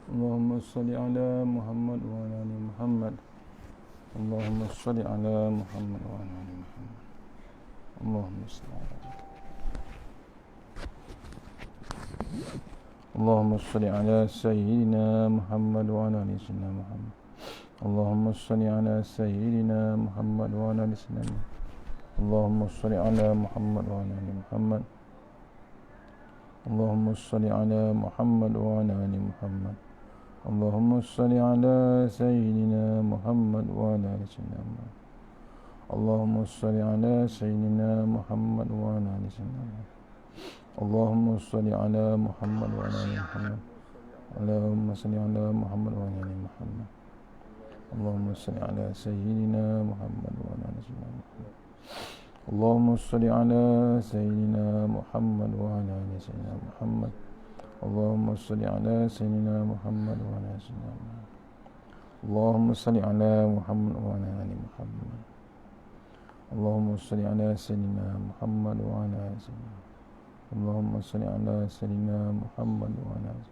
اللهم صل على محمد وعلى آل محمد. اللهم صل على محمد وعلى آل محمد. اللهم صل على اللهم صل على سيدنا محمد وعلى آل سيدنا محمد. اللهم صل على سيدنا محمد وعلى آل سيدنا محمد. اللهم صل على محمد وعلى آل محمد. اللهم صل على محمد وعلى آل محمد. اللهم صل على سيدنا محمد وعلى آل سيدنا محمد. اللهم صل على سيدنا محمد وعلى آل سيدنا محمد. اللهم صل على محمد وعلى آل محمد. اللهم صل على محمد وعلى آل محمد. اللهم صل على سيدنا محمد وعلى آل سيدنا محمد. اللهم صل على سيدنا محمد وعلى آل سيدنا محمد. اللهم صل على سيدنا محمد وعلى آل سيدنا محمد. اللهم صل على محمد وعلى آل محمد. اللهم صل على سيدنا محمد وعلى آل سيدنا محمد. اللهم صل على سيدنا محمد وعلى آل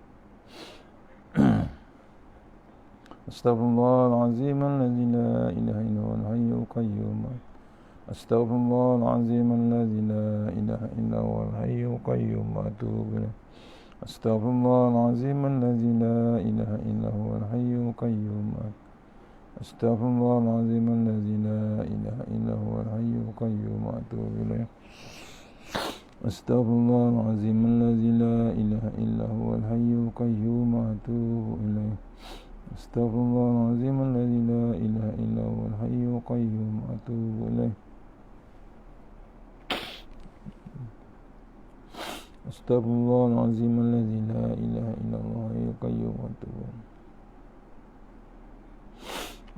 أستغفر الله العظيم الذي لا إله إلا هو الحي القيوم. أستغفر الله العظيم الذي لا إله إلا هو الحي القيوم وأتوب إليه. أستغفر الله العظيم الذي لا إله إلا هو الحي القيوم. أستغفر الله العظيم الذي لا إله إلا هو الحي القيوم وأتوب إليه. أستغفر الله العظيم الذي لا إله إلا هو الحي القيوم وأتوب إليه. أستغفر الله العظيم الذي لا إله إلا هو الحي القيوم وأتوب إليه. أستغفر الله العظيم الذي لا إله إلا هو الحي القيوم وأتوب إليه.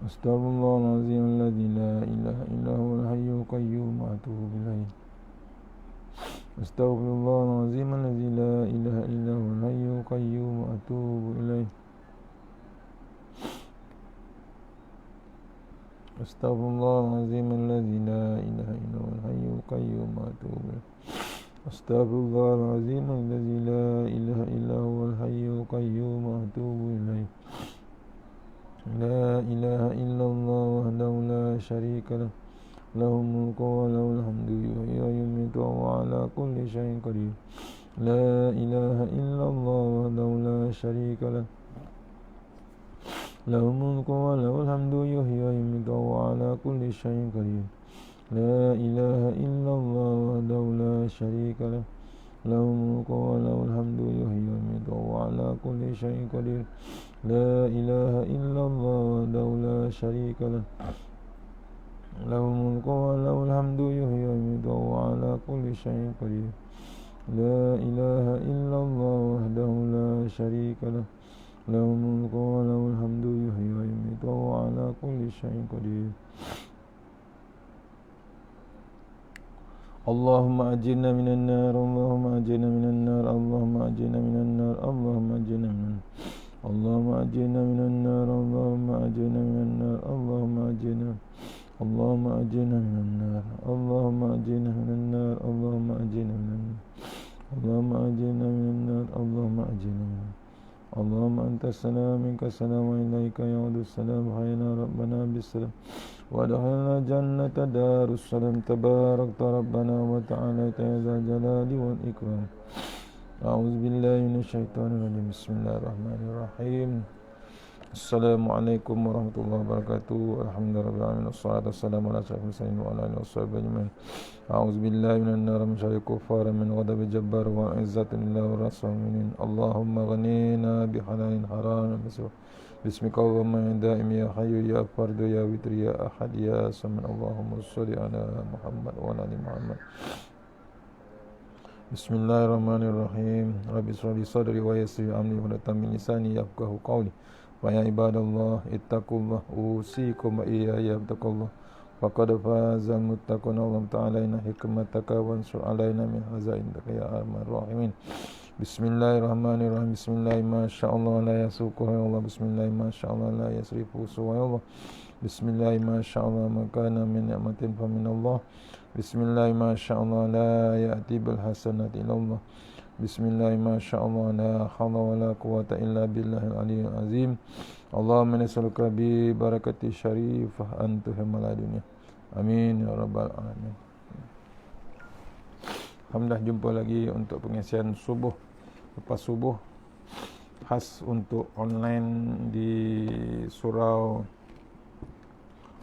أستغفر الله العظيم الذي لا إله إلا هو الحي القيوم وأتوب إليه. أستغفر الله العظيم الذي لا إله إلا هو الحي القيوم وأتوب إليه. أستغفر الله العظيم الذي لا إله إلا هو الحي القيوم وأتوب إليه. أستغفر الله العظيم الذي لا إله إلا هو الحي القيوم وأتوب إليه. لا إله إلا الله وحده لا شريك له، له الملك وله الحمد يحيي ويميت وهو على كل شيء قدير. لا إله إلا الله وحده لا شريك له، له الملك وله الحمد يحيي ويميت وهو على كل شيء قدير. لا إله إلا الله وحده لا شريك له، له الملك وله الحمد يحيي ويميت وهو على كل شيء قدير. لا إله إلا الله وحده لا شريك له، له الملك وله الحمد يحيي ويميت وهو على كل شيء قدير. لا إله إلا الله وحده لا شريك له، له الملك وله الحمد يحيي ويميت وهو على كل شيء قدير. اللهم أجرنا من النار، اللهم أجرنا من النار، اللهم أجرنا من النار، اللهم أجرنا من النار، اللهم أجرنا من النار، اللهم أجرنا من النار، اللهم أجرنا، اللهم أجرنا من النار، اللهم أجرنا من النار، اللهم أجرنا من النار، اللهم أجرنا من النار، اللهم أجرنا من النار. اللهم أنت السلام منك السلام وإليك يعود السلام. حينا ربنا بالسلام وادخلنا جنة دار السلام. تباركت ربنا وتعالى يا ذا الجلال والإكرام. أعوذ بالله من الشيطان الرجيم. بسم الله الرحمن الرحيم. Assalamualaikum warahmatullahi wabarakatuh. Alhamdulillah wassalatu wassalamu ala asyrafil mursalin wa ala alihi washabihi ajmain. A'udzu billahi minan nar min syarri kuffar min ghadabi jabbar wa izzati lillahi wa rasulih. Allahumma ghanina bi halalin haram bismika Allahumma daim ya hayyu ya fardu ya witr ya ahad ya samad. Allahumma shalli ala Muhammad wa ala ali Muhammad. Bismillahirrahmanirrahim. Rabbi shrah li sadri wa yassir amri wa min lisani yafqahu qawli. Wa ya ibadallah ittaqullah usikum wa iyaya bittaqullah. Faqad fazal muttaqun. Allah ta'ala inna hikmataka wa ansur alaina min hazaindaka ya arhamar rahimin. Bismillahirrahmanirrahim. Bismillah masyaallah la yasuqu ya Allah. Bismillah masyaallah la yasrifu ya Allah. Bismillah masyaallah makana min ni'matin fa min Allah. Bismillah masyaallah la ya'ti bil hasanati illa Allah. Bismillahirrahmanirrahim. Masyaallah la haula wala quwata illa billahil aliyyil azim. Allahumma nas'aluka bi barakati syarifah anta hamala dunya. Amin ya rabbal alamin. Alhamdulillah, jumpa lagi untuk pengisian subuh lepas subuh khas untuk online di surau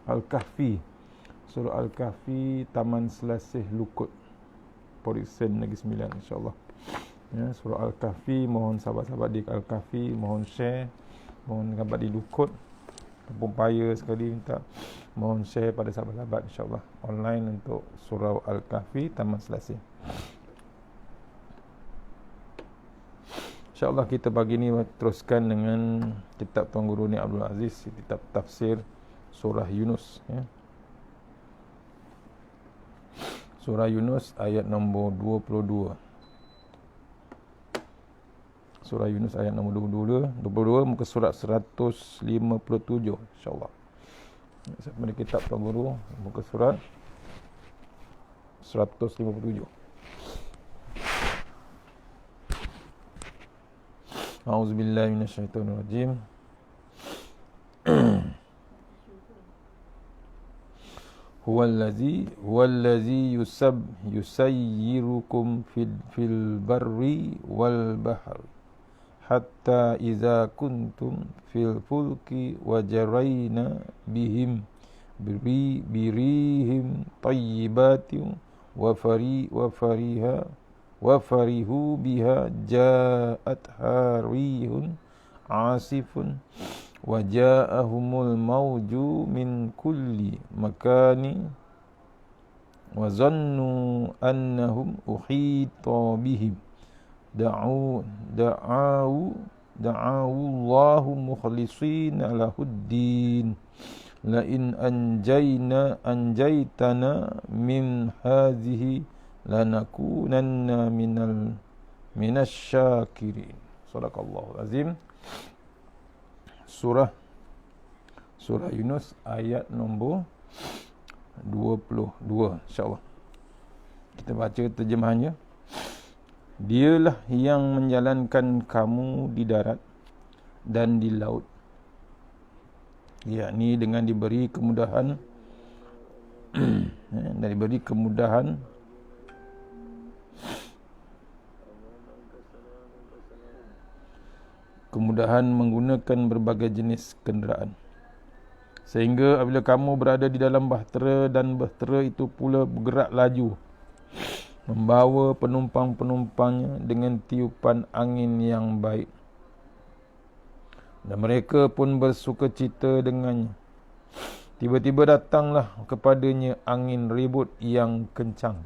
Al-Kahfi. Surau Al-Kahfi, Taman Selasih Lukut, Porisen Negeri Sembilan, insyaAllah. Ya, surau Al-Kahfi, mohon sahabat-sahabat di Al-Kahfi mohon share, mohon sahabat di Lukut, Kampung Paya sekali minta mohon share pada sahabat-sahabat, insyaAllah online untuk surau Al-Kahfi, Taman Selasih. InsyaAllah kita pagi ni teruskan dengan kitab Tuan Guru Ni Abdul Aziz, kitab tafsir surah Yunus, ya. Surah Yunus ayat nombor 22. Surah Yunus ayat nombor 22 muka surat 157, insyaAllah. Siapa ada kitab Tuan Guru, muka surat 157. A'udzubillahi minasyaitonirrajim. Huwallazi yusayyirukum fil barri wal bahri hatta idza kuntum fil fulki wajarayna bihim birihim tayyibatin wa farihu biha ja'at harihun asifun wa ja'ahumul mawju min kulli makani wa zannu annahum uhita bihim da'u Allahu mukhlisina lahuddin la in anjaytana min hadhihi lanakunanna minasyakirin. Sadaqallahul azim. Surah Yunus ayat nombor 22, insyaAllah. Kita baca terjemahannya. Dialah yang menjalankan kamu di darat dan di laut, yakni dengan diberi kemudahan dan diberi kemudahan menggunakan berbagai jenis kenderaan, sehingga apabila kamu berada di dalam bahtera dan bahtera itu pula bergerak laju membawa penumpang-penumpangnya dengan tiupan angin yang baik, dan mereka pun bersukacita dengannya. Tiba-tiba datanglah kepadanya angin ribut yang kencang,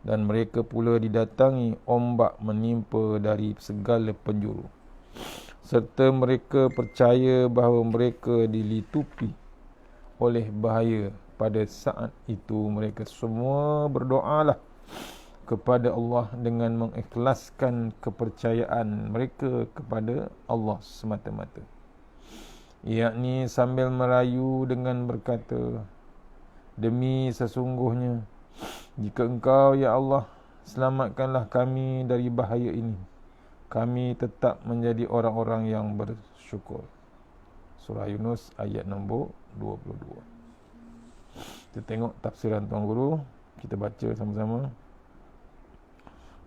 dan mereka pula didatangi ombak menimpa dari segala penjuru, serta mereka percaya bahawa mereka dilitupi oleh bahaya. Pada saat itu mereka semua berdoalah kepada Allah dengan mengikhlaskan kepercayaan mereka kepada Allah semata-mata, yakni sambil merayu dengan berkata, demi sesungguhnya jika Engkau, ya Allah, selamatkanlah kami dari bahaya ini, kami tetap menjadi orang-orang yang bersyukur. Surah Yunus ayat nombor 22. Kita tengok tafsiran Tuan Guru, kita baca sama-sama.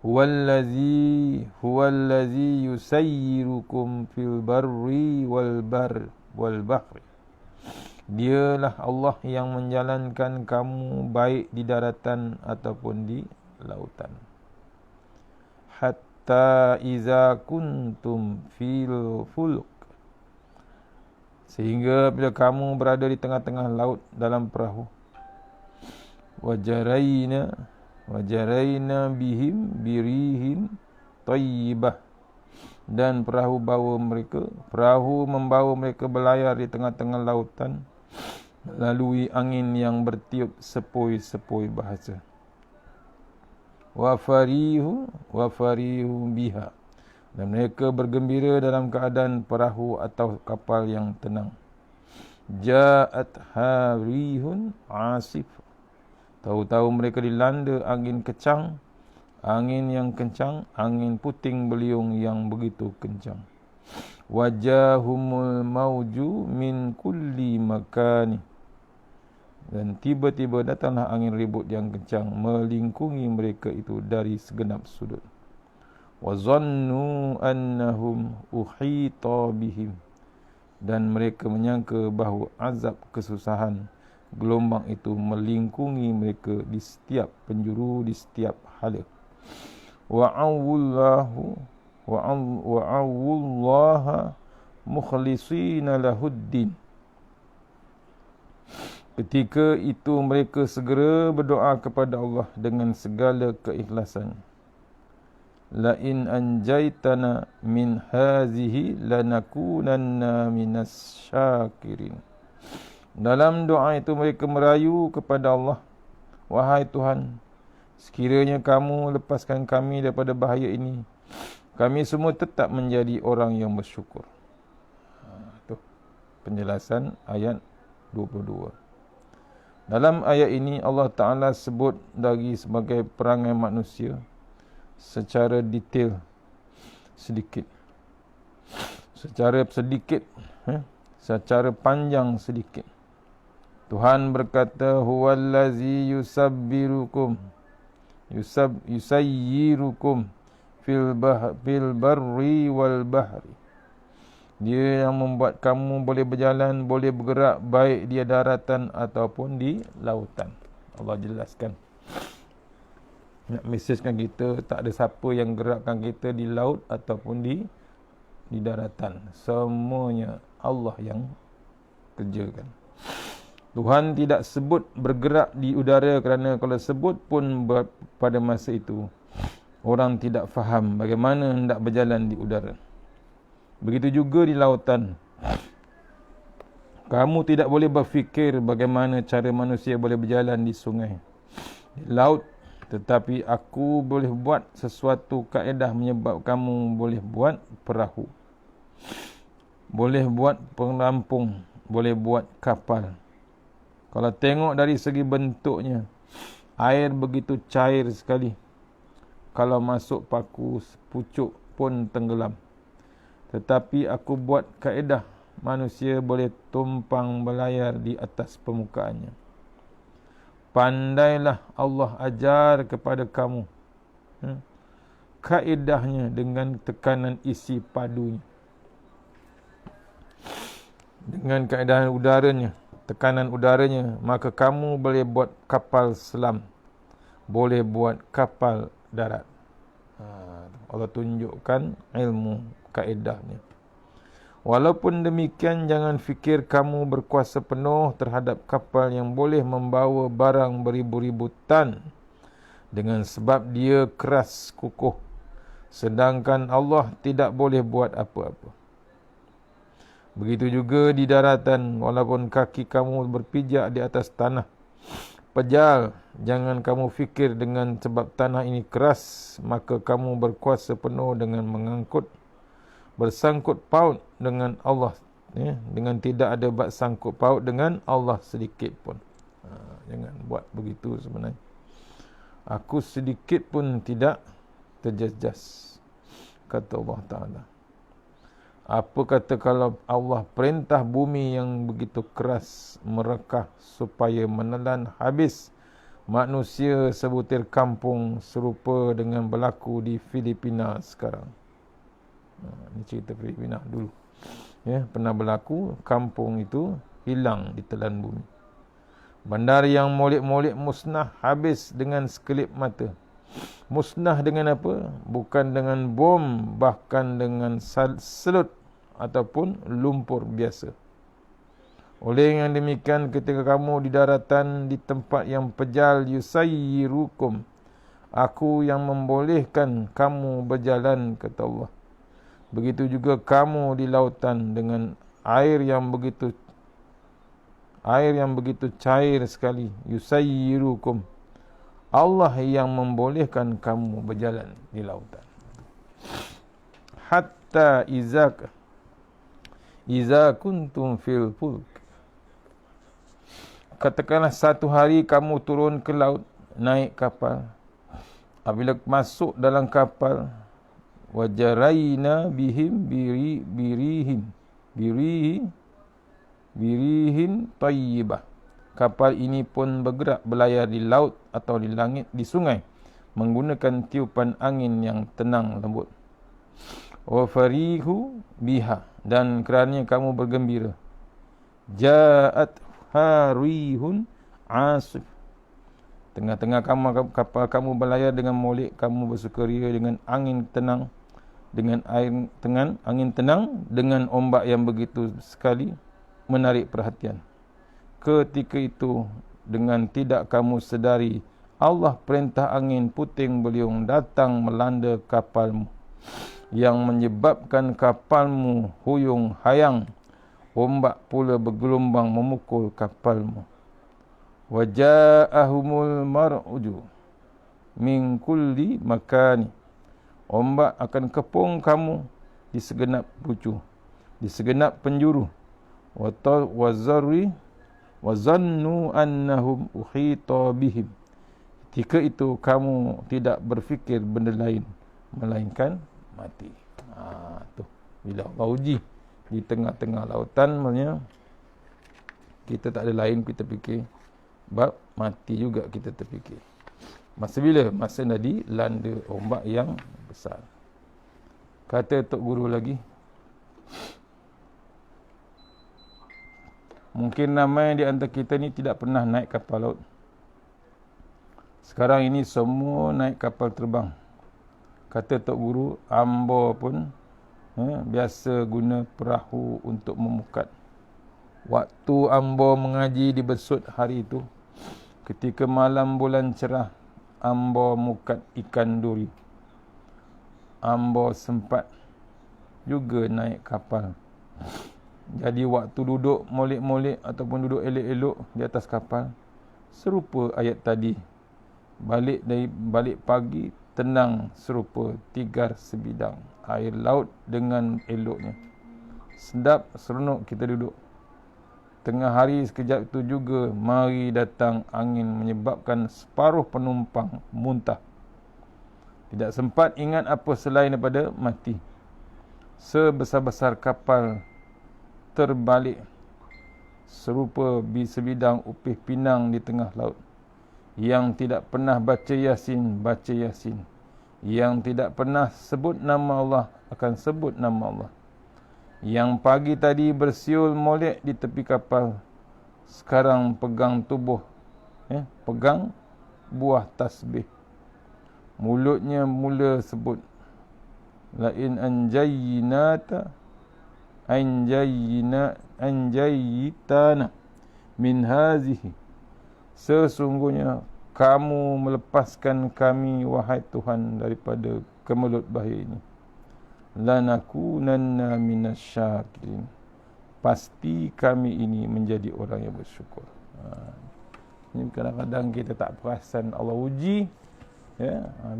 Huwallazi yusayyirukum fil barri wal bahri. Dialah Allah yang menjalankan kamu baik di daratan ataupun di lautan. Hatta iza kuntum fil fulk. Sehingga bila kamu berada di tengah-tengah laut dalam perahu. Wajarayna bihim birihin tayyibah. Dan perahu membawa mereka berlayar di tengah-tengah lautan melalui angin yang bertiup sepoi-sepoi bahasa. Wa farihu biha. Dan mereka bergembira dalam keadaan perahu atau kapal yang tenang. Ja'at harihun asif. Tahu-tahu mereka dilanda angin kecang. angin yang kencang, angin puting beliung yang begitu kencang. Wajahumul mauju min kulli makani, dan tiba-tiba datanglah angin ribut yang kencang melingkungi mereka itu dari segenap sudut. Wa zannu annahum uhita bihim, dan mereka menyangka bahawa azab kesusahan gelombang itu melingkungi mereka di setiap penjuru, di setiap hala. Wa'awullaha mukhlisina lahuddin, ketika itu mereka segera berdoa kepada Allah dengan segala keikhlasan. La in anjaitana min hazihi lanakunanna minas syakirin. Dalam doa itu mereka merayu kepada Allah, wahai Tuhan, sekiranya kamu lepaskan kami daripada bahaya ini, kami semua tetap menjadi orang yang bersyukur. Itu penjelasan ayat 22. Dalam ayat ini Allah Ta'ala sebut dari sebagai perangai manusia secara detail sedikit, secara panjang sedikit. Tuhan berkata, huwallazi yusayyirukum fil barri wal bahri. Dia yang membuat kamu boleh berjalan, boleh bergerak, baik di daratan ataupun di lautan. Allah jelaskan, nak mesejkan kita, tak ada siapa yang gerakkan kita di laut ataupun di daratan. Semuanya Allah yang kerjakan. Tuhan tidak sebut bergerak di udara, kerana kalau sebut pun pada masa itu orang tidak faham bagaimana hendak berjalan di udara. Begitu juga di lautan. Kamu tidak boleh berfikir bagaimana cara manusia boleh berjalan di sungai, di laut. Tetapi aku boleh buat sesuatu kaedah menyebab kamu boleh buat perahu, boleh buat pelampung, boleh buat kapal. Kalau tengok dari segi bentuknya, air begitu cair sekali. Kalau masuk paku pucuk pun tenggelam. Tetapi aku buat kaedah manusia boleh tumpang berlayar di atas permukaannya. Pandailah Allah ajar kepada kamu kaedahnya dengan tekanan isi padunya, dengan keadaan udaranya, tekanan udaranya, maka kamu boleh buat kapal selam, boleh buat kapal darat. Allah tunjukkan ilmu kaedahnya. Walaupun demikian, jangan fikir kamu berkuasa penuh terhadap kapal yang boleh membawa barang beribu-ribu tan, dengan sebab dia keras kukuh, sedangkan Allah tidak boleh buat apa-apa. Begitu juga di daratan, walaupun kaki kamu berpijak di atas tanah pejal, jangan kamu fikir dengan sebab tanah ini keras, maka kamu berkuasa penuh dengan bersangkut paut dengan Allah, dengan tidak ada bersangkut paut dengan Allah sedikit pun. Jangan buat begitu sebenarnya. Aku sedikit pun tidak terjejas, kata Allah Ta'ala. Apa kata kalau Allah perintah bumi yang begitu keras merekah supaya menelan habis manusia sebutir kampung, serupa dengan berlaku di Filipina sekarang. Ini cerita Filipina dulu. Pernah berlaku, kampung itu hilang ditelan bumi. Bandar yang molek-molek musnah habis dengan sekelip mata. Musnah dengan apa? Bukan dengan bom, bahkan dengan selut ataupun lumpur biasa. Oleh yang demikian, ketika kamu di daratan, di tempat yang pejal, yusayyirukum, aku yang membolehkan kamu berjalan, kata Allah. Begitu juga kamu di lautan dengan air yang begitu cair sekali. Yusayyirukum, Allah yang membolehkan kamu berjalan di lautan. Hatta iza kuntum fil fulk, katakanlah satu hari kamu turun ke laut, naik kapal. Apabila masuk dalam kapal, wajaraina bihim birihin tayyibah. Kapal ini pun bergerak berlayar di laut atau di langit, di sungai, menggunakan tiupan angin yang tenang lembut. Wa farihu biha, dan kerana kamu bergembira. Ja'at harihun asif. Tengah-tengah kapal kamu berlayar dengan molek, kamu bersukaria dengan angin tenang, dengan angin tenang, dengan ombak yang begitu sekali menarik perhatian. Ketika itu, dengan tidak kamu sedari, Allah perintah angin puting beliung datang melanda kapalmu, yang menyebabkan kapalmu huyung hayang. Ombak pula bergelombang memukul kapalmu. Waja'ahumul mar'uju min kulli makani. Ombak akan kepung kamu di segenap pucu, di segenap penjuru. Wazannu annahum uhita bihim. Ketika itu kamu tidak berfikir benda lain melainkan mati. Tu bila Allah uji di tengah-tengah lautan, maksudnya kita tak ada lain, kita fikir bab mati juga kita terfikir. Masa bila? Masa dah dilanda ombak yang besar. Kata Tok Guru lagi, mungkin ramai di antara kita ni tidak pernah naik kapal laut. Sekarang ini semua naik kapal terbang. Kata Tok Guru, Ambo pun biasa guna perahu untuk memukat. Waktu Ambo mengaji di Besut hari itu, ketika malam bulan cerah, Ambo mukat ikan duri. Ambo sempat juga naik kapal. Jadi waktu duduk molek-molek ataupun duduk elok-elok di atas kapal, serupa ayat tadi. Balik pagi, tenang serupa tigar sebidang air laut dengan eloknya. Sedap, seronok kita duduk. Tengah hari sekejap itu juga mari datang angin menyebabkan separuh penumpang muntah. Tidak sempat ingat apa selain daripada mati. Sebesar-besar kapal terbalik serupa sebidang upih pinang di tengah laut. Yang tidak pernah baca Yasin, baca Yasin. Yang tidak pernah sebut nama Allah, akan sebut nama Allah. Yang pagi tadi bersiul molek di tepi kapal, sekarang pegang tubuh, pegang buah tasbih. Mulutnya mula sebut, lain anjayitana min hazihi. Sesungguhnya kamu melepaskan kami, wahai Tuhan, daripada kemelut bahaya ini. Lanakunanna minasyakirin. Pasti kami ini menjadi orang yang bersyukur. Ini kadang-kadang kita tak perasan Allah uji.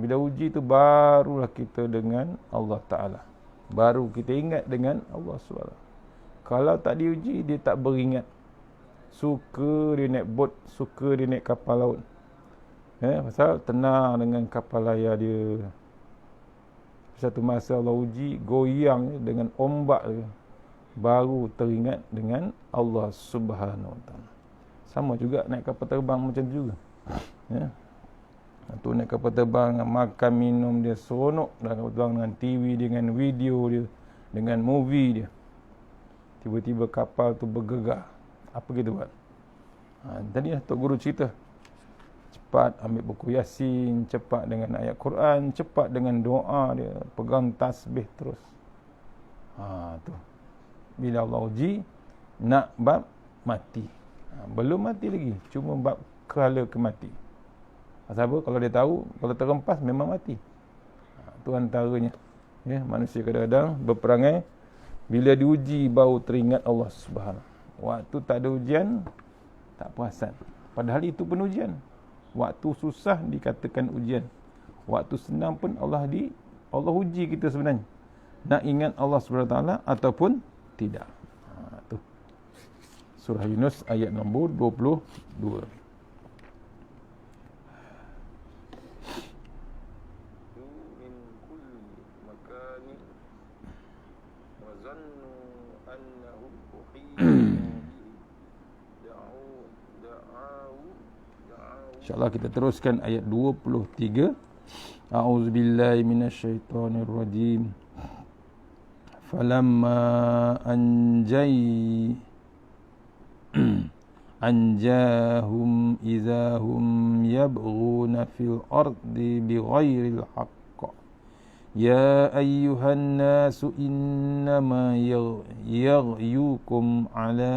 Bila uji tu barulah kita dengan Allah Ta'ala. Baru kita ingat dengan Allah SWT. Kalau tak diuji, dia tak beringat. Suka dia naik bot, suka dia naik kapal laut. Pasal tenang dengan kapal layar dia. Satu masa Allah uji, goyang dengan ombak dia, baru teringat dengan Allah Subhanahu Wa Taala. Sama juga naik kapal terbang macam tu juga. Tu naik kapal terbang, makan minum dia seronok dalam kapal terbang, dengan TV, dengan video dia, dengan movie dia. Tiba-tiba kapal tu bergegar. Apa kita buat? Tadi Tok Guru cerita, cepat ambil buku Yasin, cepat dengan ayat Quran, cepat dengan doa dia, pegang tasbih terus. Tu. Bila Allah uji, nak bab mati. Belum mati lagi, cuma bab kehala kemati. Pasal apa? Kalau dia tahu, kalau terempas memang mati. Tu antaranya. Manusia kadang-kadang berperangai, bila diuji baru teringat Allah Subhanahu. Waktu tak ada ujian, tak perasan. Padahal itu pun ujian. Waktu susah dikatakan ujian. Waktu senang pun Allah uji kita sebenarnya. Nak ingat Allah SWT ataupun tidak. Tu. Surah Yunus ayat nombor 22. InsyaAllah kita teruskan ayat 23. A'udzubillahi minasyaitonirrajim. Falamma anjahum izahum yabghuna fil ardi bighairil haqq. Ya ayyuhan nasu innama yaghyukum ala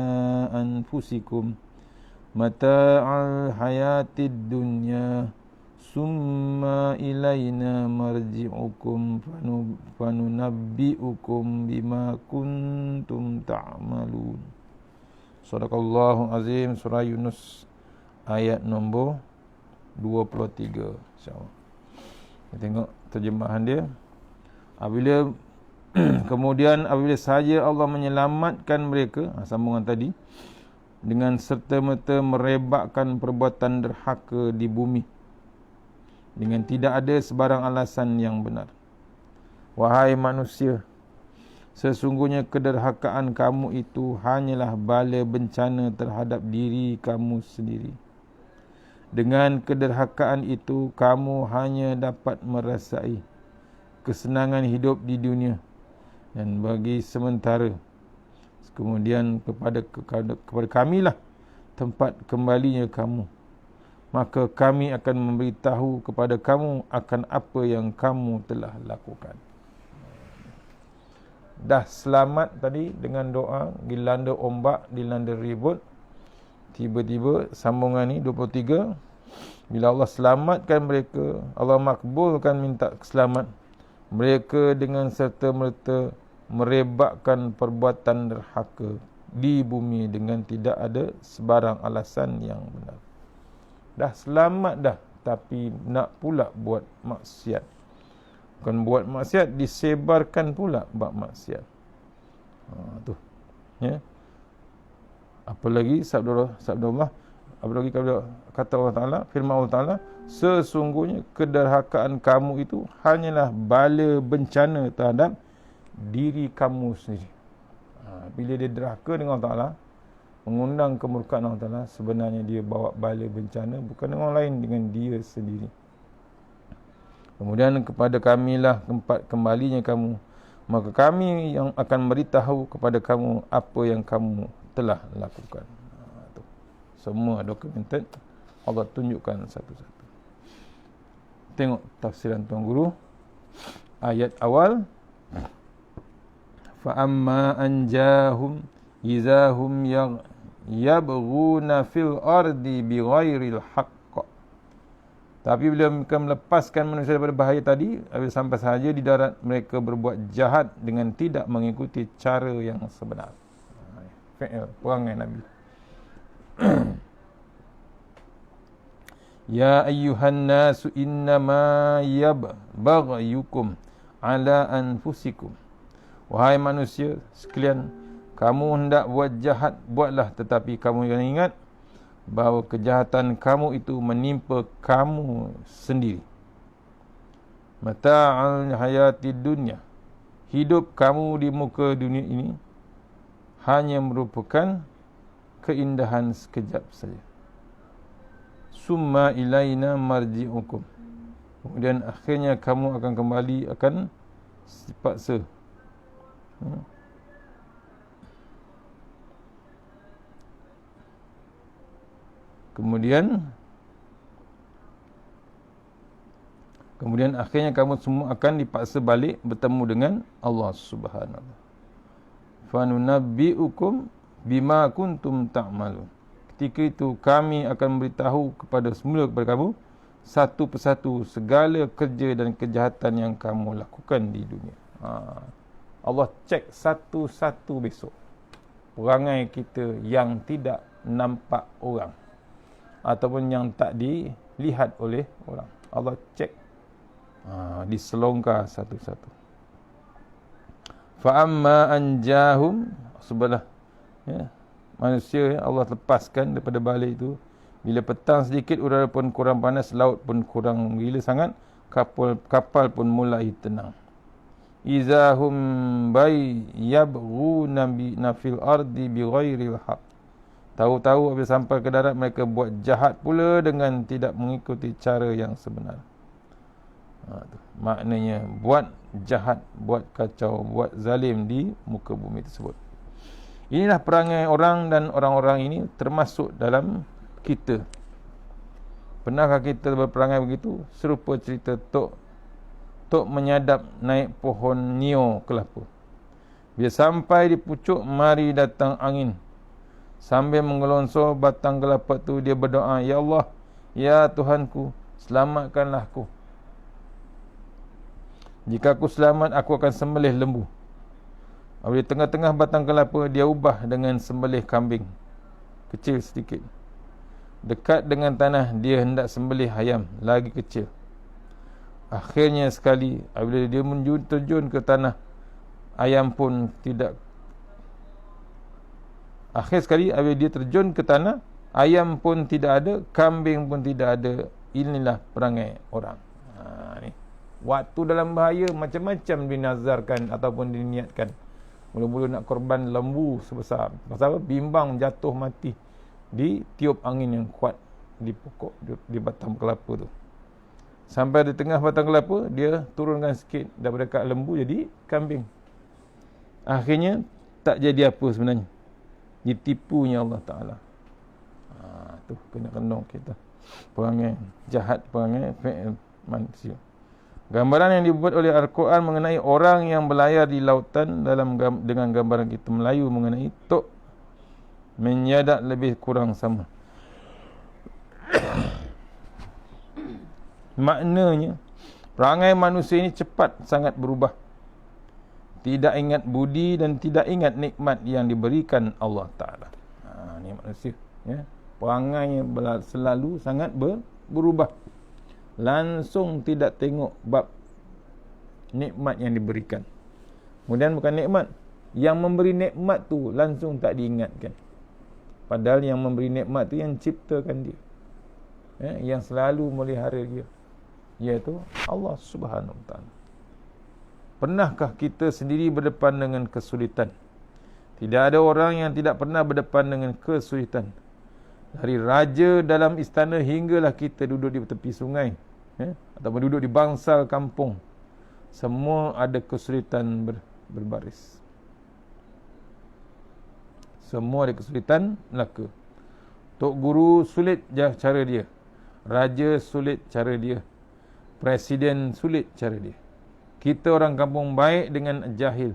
anfusikum mata'al hayatid dunya summa ilayna marji'ukum fanunabbi'ukum bima kuntum ta'malun. Sadaqallahu azim. Surah Yunus ayat nombor 23. InsyaAllah kita tengok terjemahan dia. Kemudian apabila sahaja Allah menyelamatkan mereka, sambungan tadi, dengan serta-merta merebakkan perbuatan derhaka di bumi dengan tidak ada sebarang alasan yang benar. Wahai manusia, sesungguhnya kederhakaan kamu itu hanyalah bala bencana terhadap diri kamu sendiri. Dengan kederhakaan itu kamu hanya dapat merasai kesenangan hidup di dunia dan bagi sementara. Kemudian kepada kamilah tempat kembalinya kamu. Maka kami akan memberitahu kepada kamu akan apa yang kamu telah lakukan. Dah selamat tadi dengan doa, dilanda ombak, dilanda ribut. Tiba-tiba sambungan ni 23. Bila Allah selamatkan mereka, Allah makbulkan minta selamat mereka dengan serta-merta merebakkan perbuatan derhaka di bumi dengan tidak ada sebarang alasan yang benar. Dah selamat dah, tapi nak pula buat maksiat. Bukan buat maksiat, disebarkan pula buat maksiat. Tu. Ya. Apalagi sabda Allah, apalagi kata Allah Taala, firman Allah Taala, sesungguhnya kederhakaan kamu itu hanyalah bala bencana terhadap diri kamu sendiri. Bila dia derhaka dengan Allah Ta'ala, mengundang kemurkaan Allah Ta'ala, sebenarnya dia bawa bala bencana bukan dengan orang lain, dengan dia sendiri. Kemudian kepada kamilah tempat kembalinya kamu, maka kami yang akan beritahu kepada kamu apa yang kamu telah lakukan. Semua documented, Allah tunjukkan satu-satu. Tengok tafsiran Tuan Guru. Ayat awal, فَأَمَّا أَنْجَاهُمْ إِذَا هُمْ يَبْغُونَ فِي الْأَرْضِ بِغَيْرِ الْحَقِّ. Tapi bila mereka melepaskan manusia daripada bahaya tadi, sampai sahaja di darat mereka berbuat jahat dengan tidak mengikuti cara yang sebenar. Fi'il, perangai Nabi. Ya ayyuhan nasu innama yabghyukum ala anfusikum. Wahai manusia sekalian, kamu hendak buat jahat, buatlah, tetapi kamu jangan ingat bahawa kejahatan kamu itu menimpa kamu sendiri. Mata'al hayatid dunya. Hidup kamu di muka dunia ini hanya merupakan keindahan sekejap saja. Summa ilaina marji'ukum. Kemudian akhirnya kamu akan kembali, akan dipaksa. Kemudian akhirnya kamu semua akan dipaksa balik bertemu dengan Allah Subhanahu wa taala. Fanunabbi'ukum bima kuntum ta'malun. Ketika itu kami akan beritahu kepada semula kepada kamu satu persatu segala kerja dan kejahatan yang kamu lakukan di dunia. Allah cek satu-satu besok perangai kita yang tidak nampak orang ataupun yang tak dilihat oleh orang. Allah cek, diselongkar satu-satu. Fa amma anjahum, sebelah manusia Allah lepaskan daripada balik itu. Bila petang sedikit, udara pun kurang panas, laut pun kurang gila sangat, kapal pun mulai tenang. izahum bay yabghuna fil ardi bighairil haq. Tahu-tahu apabila sampai ke darat mereka buat jahat pula dengan tidak mengikuti cara yang sebenar. Maknanya buat jahat, buat kacau, buat zalim di muka bumi tersebut. Inilah perangai orang, dan orang-orang ini termasuk dalam kita. Pernahkah kita berperangai begitu? Serupa cerita Tok menyadap naik pohon nio kelapa. Bila sampai di pucuk, mari datang angin. Sambil mengelonsor batang kelapa tu, dia berdoa, Ya Allah, Ya Tuhanku, selamatkanlah aku. Jika aku selamat, aku akan sembelih lembu. Di tengah-tengah batang kelapa, dia ubah dengan sembelih kambing kecil sedikit. Dekat dengan tanah, dia hendak sembelih ayam lagi kecil. Akhirnya sekali, apabila dia terjun ke tanah, ayam pun tidak. Akhir sekali, apabila dia terjun ke tanah, ayam pun tidak ada, kambing pun tidak ada. Inilah perangai orang. Ni. Waktu dalam bahaya, macam-macam dinazarkan ataupun diniatkan. Mula-mula nak korban lembu sebesar. Pasal apa? Bimbang jatuh mati di tiup angin yang kuat di pokok, di batang kelapa tu. Sampai di tengah batang kelapa, dia turunkan sikit daripada kat lembu jadi kambing. Akhirnya tak jadi apa sebenarnya. Ditipunya Allah Ta'ala. Tu kena kenong kita. Perangai jahat, perangai manusia. Gambaran yang dibuat oleh Al-Quran mengenai orang yang berlayar di lautan dengan gambaran kita Melayu mengenai Tok menyadap lebih kurang sama. Maknanya, perangai manusia ini cepat sangat berubah. Tidak ingat budi dan tidak ingat nikmat yang diberikan Allah Ta'ala. Ni manusia. Ya. Perangainya selalu sangat berubah. Langsung tidak tengok bab nikmat yang diberikan. Kemudian bukan nikmat, yang memberi nikmat tu langsung tak diingatkan. Padahal yang memberi nikmat tu yang ciptakan dia, yang selalu melihara dia, iaitu Allah Subhanahu Wa Taala. Pernahkah kita sendiri berdepan dengan kesulitan? Tidak ada orang yang tidak pernah berdepan dengan kesulitan. Dari raja dalam istana hinggalah kita duduk di tepi sungai, ataupun duduk di bangsal kampung, semua ada kesulitan berbaris. Semua ada kesulitan Melaka. Tok Guru sulit cara dia, raja sulit cara dia, presiden sulit cara dia. Kita orang kampung baik dengan jahil,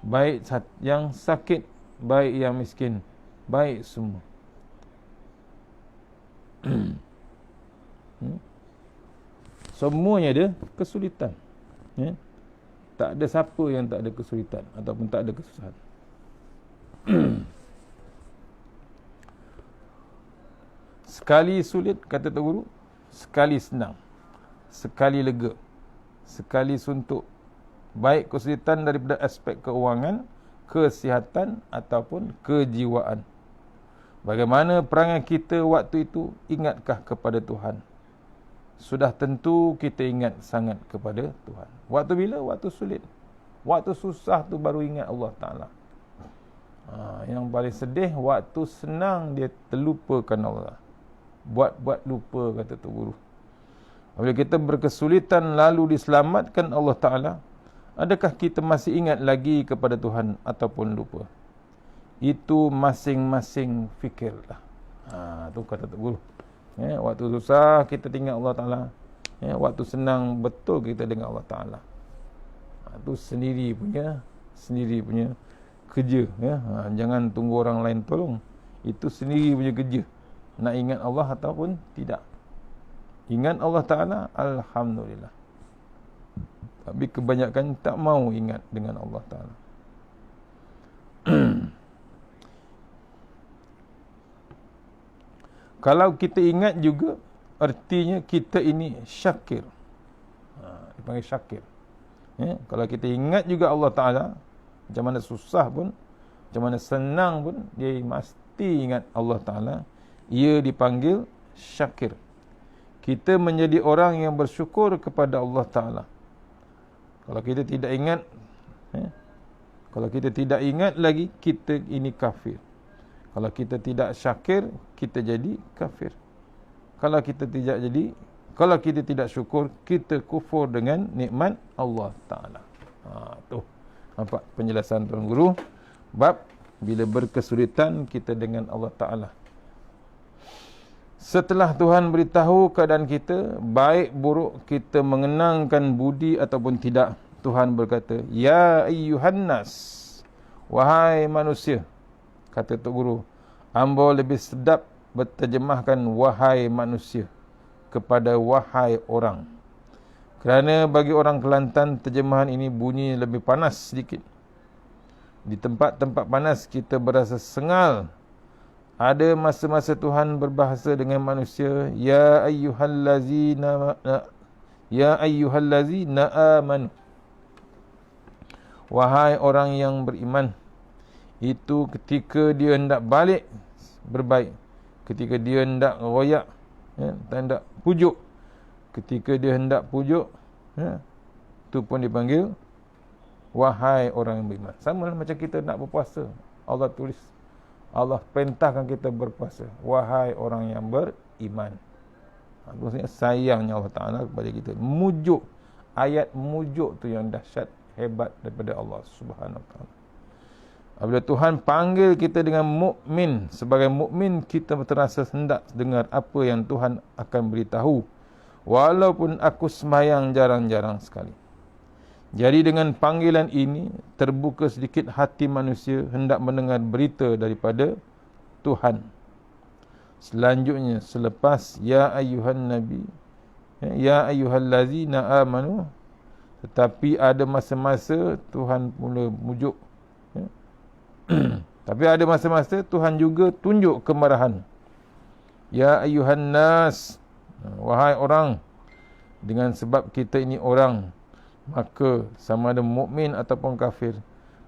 baik yang sakit, baik yang miskin, baik semua. Semuanya ada kesulitan. Tak ada siapa yang tak ada kesulitan ataupun tak ada kesusahan. Sekali sulit, kata Tok Guru, sekali senang, sekali lega, sekali suntuk. Baik kesulitan daripada aspek keuangan, kesihatan ataupun kejiwaan. Bagaimana perangai kita waktu itu? Ingatkah kepada Tuhan? Sudah tentu kita ingat sangat kepada Tuhan. Waktu bila? Waktu sulit. Waktu susah tu baru ingat Allah Ta'ala. Yang paling sedih, waktu senang dia terlupakan Allah. Buat-buat lupa, kata Tok Guru. Apabila kita berkesulitan lalu diselamatkan Allah Ta'ala, adakah kita masih ingat lagi kepada Tuhan ataupun lupa? Itu masing-masing fikirlah. Tu kata Tok Guru. Waktu susah kita tinggal Allah Ta'ala. Waktu senang betul kita dengan Allah Ta'ala. Itu sendiri punya kerja. Jangan tunggu orang lain tolong. Itu sendiri punya kerja. Nak ingat Allah ataupun tidak. Ingat Allah Ta'ala, Alhamdulillah. Tapi kebanyakan tak mau ingat dengan Allah Ta'ala. Kalau kita ingat juga, artinya kita ini syakir. Dipanggil syakir. Kalau kita ingat juga Allah Ta'ala, macam mana susah pun, macam mana senang pun, dia mesti ingat Allah Ta'ala. Ia dipanggil syakir. Kita menjadi orang yang bersyukur kepada Allah Ta'ala. Kalau kita tidak ingat, kalau kita tidak ingat lagi, kita ini kafir. Kalau kita tidak syakir, kita jadi kafir. Kalau kita tidak syukur, kita kufur dengan nikmat Allah Ta'ala. Tu nampak penjelasan Tuan Guru bab bila berkesulitan kita dengan Allah Ta'ala. Setelah Tuhan beritahu keadaan kita, baik buruk kita mengenangkan budi ataupun tidak, Tuhan berkata, Ya ayyuhan nas, wahai manusia. Kata Tok Guru, ambo lebih sedap berterjemahkan wahai manusia kepada wahai orang. Kerana bagi orang Kelantan, terjemahan ini bunyi lebih panas sedikit. Di tempat-tempat panas kita berasa sengal. Ada masa-masa Tuhan berbahasa dengan manusia, Ya ayyuhallazina amanu. Wahai orang yang beriman. Itu ketika dia hendak balik berbaik, ketika dia hendak royak, hendak pujuk, ketika dia hendak pujuk, itu pun dipanggil wahai orang yang beriman. Sama lah macam kita nak berpuasa, Allah tulis, Allah perintahkan kita berpuasa, wahai orang yang beriman. Maksudnya sayangnya Allah Ta'ala kepada kita. Mujuk, ayat mujuk tu yang dahsyat, hebat daripada Allah Subhanahu Wa Ta'ala. Apabila Tuhan panggil kita dengan mukmin, sebagai mukmin kita terasa hendak dengar apa yang Tuhan akan beritahu, walaupun aku sembahyang jarang-jarang sekali. Jadi dengan panggilan ini terbuka sedikit hati manusia hendak mendengar berita daripada Tuhan. Selanjutnya selepas ya ayyuhan nabi, ya ayyuhallazina amanu, tetapi ada masa-masa Tuhan mula mujuk. Tapi ada masa-masa Tuhan juga tunjuk kemarahan. Ya ayyuhan nas, wahai orang. Dengan sebab kita ini orang, maka sama ada mukmin ataupun kafir,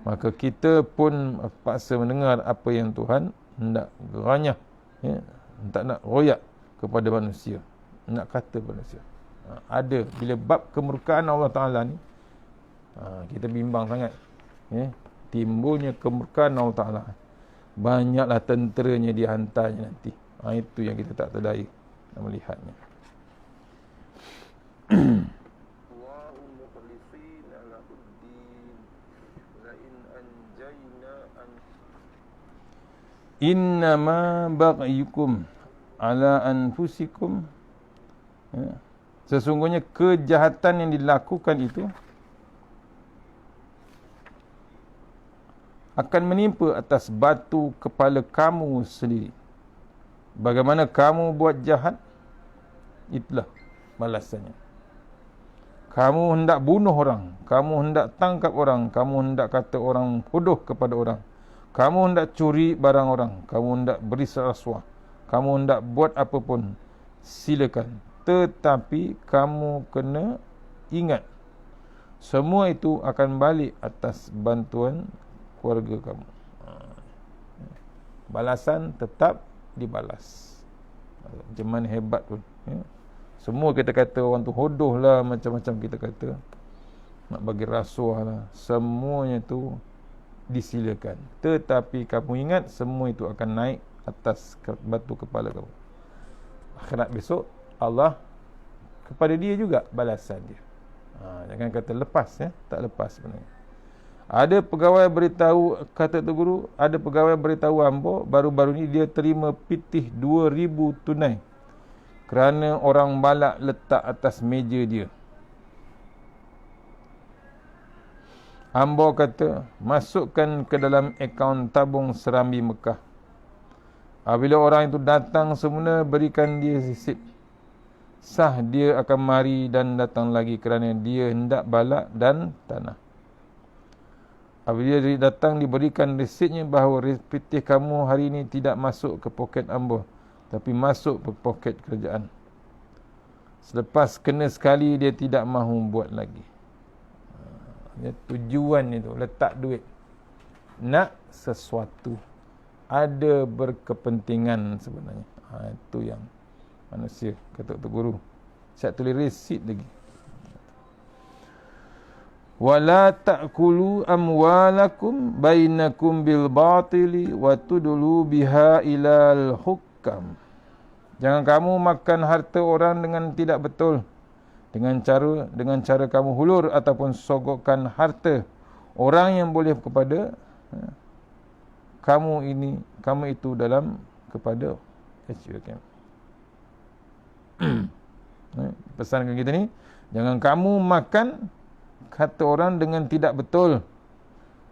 maka kita pun paksa mendengar apa yang Tuhan hendak geranyah, tak nak royak kepada manusia, nak kata manusia. Ada bila bab kemurkaan Allah Ta'ala ni, kita bimbang sangat, timbulnya kemurkaan Allah Ta'ala, banyaklah tenteranya dihantarnya nanti. Itu yang kita tak terdaya nak melihatnya. Innama baghiyukum ala anfusikum, sesungguhnya kejahatan yang dilakukan itu akan menimpa atas batu kepala kamu sendiri. Bagaimana kamu buat jahat, itulah balasannya. Kamu hendak bunuh orang, kamu hendak tangkap orang, kamu hendak kata orang bodoh kepada orang, kamu hendak curi barang orang, kamu hendak beri rasuah, kamu hendak buat apa pun, silakan. Tetapi kamu kena ingat, semua itu akan balik atas bantuan keluarga kamu. Balasan tetap dibalas. Macam mana hebat pun, Semua kita kata orang tu hodoh lah, macam-macam kita kata, nak bagi rasuah lah, semuanya tu disilakan. Tetapi kamu ingat, semua itu akan naik atas batu kepala kamu. Akhirat besok, Allah kepada dia juga balasan dia. Jangan kata lepas, tak lepas sebenarnya. Ada pegawai beritahu, kata tu guru, ada pegawai beritahu ambo, baru-baru ni dia terima pitih 2,000 tunai kerana orang balak letak atas meja dia. Ambo kata, masukkan ke dalam akaun tabung Serambi Mekah. Apabila orang itu datang semula, berikan dia resit. Sah dia akan mari dan datang lagi kerana dia hendak balak dan tanah. Apabila dia datang, diberikan resitnya bahawa pitih kamu hari ini tidak masuk ke poket ambo, tapi masuk ke poket kerajaan. Selepas kena sekali, dia tidak mahu buat lagi. Tujuan itu, letak duit, nak sesuatu, ada berkepentingan sebenarnya. Itu yang manusia, kata Tok Guru. Saya tulis resit lagi. wala ta'kulu amwalakum bainakum bil batili wa tudlu biha ilal hukam. Jangan kamu makan harta orang dengan tidak betul, dengan cara kamu hulur ataupun sogokkan harta orang yang boleh kepada kamu itu dalam kepada HUKM. Pesankan kita ni, jangan kamu makan harta orang dengan tidak betul,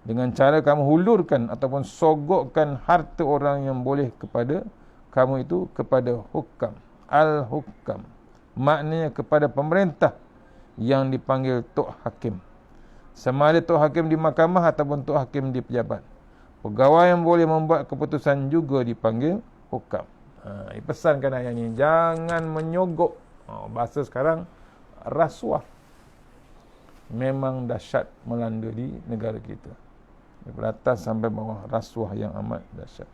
dengan cara kamu hulurkan ataupun sogokkan harta orang yang boleh kepada kamu itu kepada hukam. Al-hukam maknanya kepada pemerintah yang dipanggil Tok Hakim. Sama ada Tok Hakim di mahkamah ataupun Tok Hakim di pejabat. Pegawai yang boleh membuat keputusan juga dipanggil hukam. Pesankan ayat ini, jangan menyogok. Bahasa sekarang, rasuah. Memang dahsyat melanda di negara kita. Dari atas sampai bawah, rasuah yang amat dahsyat.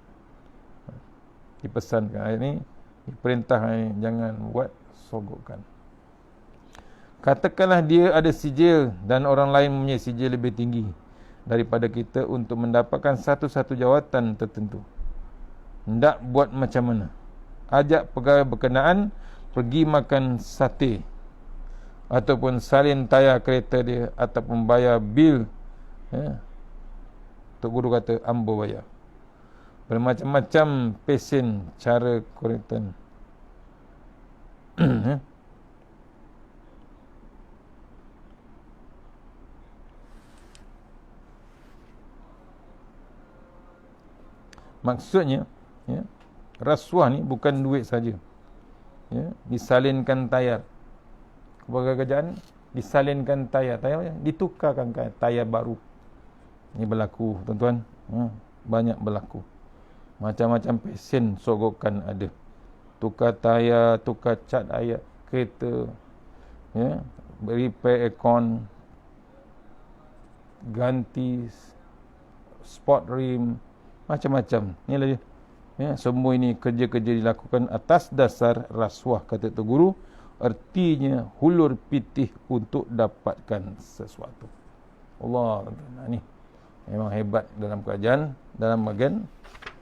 Dipesankan ayat ini, diperintah ayat ini, jangan buat sogokkan. Katakanlah dia ada sijil dan orang lain mempunyai sijil lebih tinggi daripada kita untuk mendapatkan satu-satu jawatan tertentu. Hendak buat macam mana? Ajak pegawai berkenaan pergi makan sate, ataupun salin tayar kereta dia, ataupun bayar bil. Tok Guru kata, ambo bayar. Bermacam-macam pesen cara korektan. Maksudnya, rasuah ni bukan duit saja. Disalinkan tayar. Kepada kerajaan, disalinkan tayar. Ditukarkan tayar baru. Ini berlaku, tuan-tuan. Banyak berlaku. Macam-macam pesen sogokan ada. Tukar tayar, tukar cat ayat kereta, repair aircon, ganti sport rim, macam-macam. Inilah dia. Semua ini kerja-kerja dilakukan atas dasar rasuah, kata Tok Guru. Artinya hulur pitih untuk dapatkan sesuatu. Allah, ni memang hebat dalam kerajaan, dalam bahagian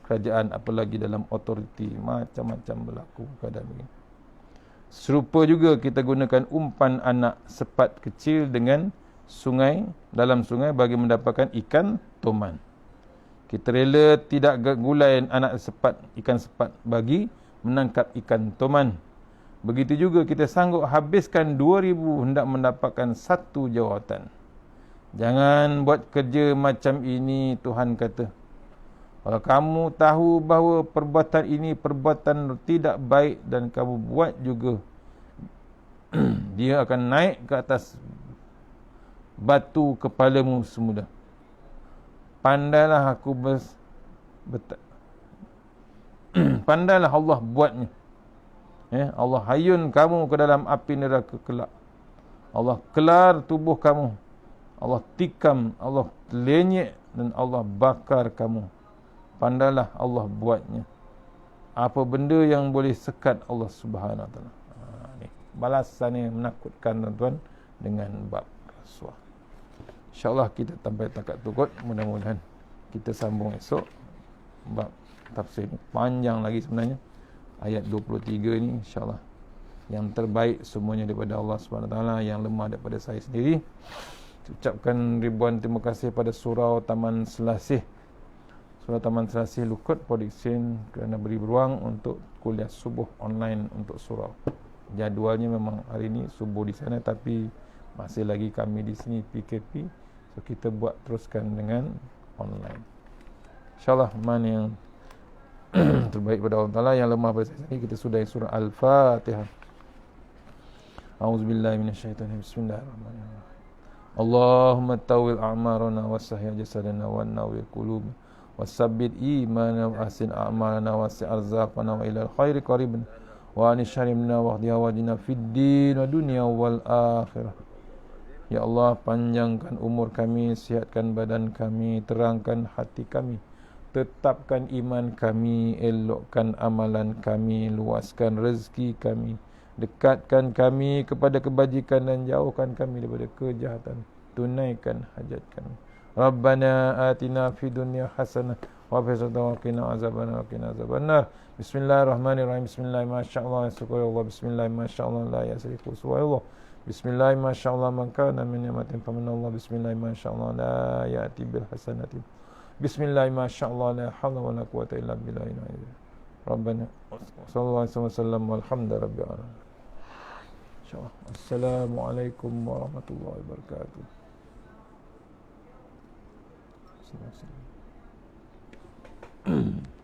kerajaan, apalagi dalam otoriti. Macam-macam berlaku keadaan begini. Serupa juga kita gunakan umpan anak sepat kecil dengan sungai, dalam sungai bagi mendapatkan ikan toman. Kita rela tidak gulai anak sepat, ikan sepat bagi menangkap ikan toman. Begitu juga kita sanggup habiskan 2,000 hendak mendapatkan satu jawatan. Jangan buat kerja macam ini, Tuhan kata. Kalau kamu tahu bahawa perbuatan ini perbuatan tidak baik dan kamu buat juga, dia akan naik ke atas batu kepalamu semula. Pandailah aku pandailah Allah buatnya. Allah hayun kamu ke dalam api neraka kelak. Allah kelar tubuh kamu. Allah tikam, Allah lenyek dan Allah bakar kamu. Pandailah Allah buatnya. Apa benda yang boleh sekat Allah Subhanahu Wa Taala. Ni balasan yang menakutkan, tuan-tuan, dengan bab rasuah. InsyaAllah kita sampai takat tukut. Mudah-mudahan kita sambung esok. Bab tafsir ni panjang lagi sebenarnya. Ayat 23 ni insyaAllah yang terbaik semuanya daripada Allah SWT, yang lemah daripada saya sendiri. Ucapkan ribuan terima kasih pada Surau Taman Selasih, Surau Taman Selasih Lukut Production, kerana beri beruang untuk kuliah subuh online untuk surau. Jadualnya memang hari ini subuh di sana, tapi masih lagi kami di sini PKP, so kita buat teruskan dengan online. InsyaAllah mana yang terbaik pada Allah Ta'ala, yang lemah pada saya sendiri. Kita sudahi surah Al-Fatihah. A'udzubillahi minasyaitanir rajim. Bismillahirrahmanirrahim. Allahumma tawil a'marana wasahya jasadana wa nawwir qulub wasabbit imana wa ahsin a'malana wasi' arzaqana wa ilal khairi qaribna wa anisharimna wa hdiya wajina fid din wa dunya wal akhirah. Ya Allah, panjangkan umur kami, sihatkan badan kami, terangkan hati kami, tetapkan iman kami, elokkan amalan kami, luaskan rezeki kami, dekatkan kami kepada kebajikan dan jauhkan kami daripada kejahatan. tunaikan hajat kami. Rabbana atina fid dunya hasanah wa fil akhirati wa qina azabannar. Bismillahirrahmanirrahim. Bismillah masyaallah subhanallah. Bismillah masyaallah la yasrifu subhanallah. Bismillah masyaallah man kana min ni'matin faminallah. Bismillah masyaallah la ya'ti bil hasanati. Bismillah masyaallah la haula wa la quwwata illa billah. Rabbana sallallahu alaihi wasallam walhamdulillahi rabbil alamin. Insyaallah. Assalamualaikum warahmatullahi wabarakatuh. Assalamualaikum.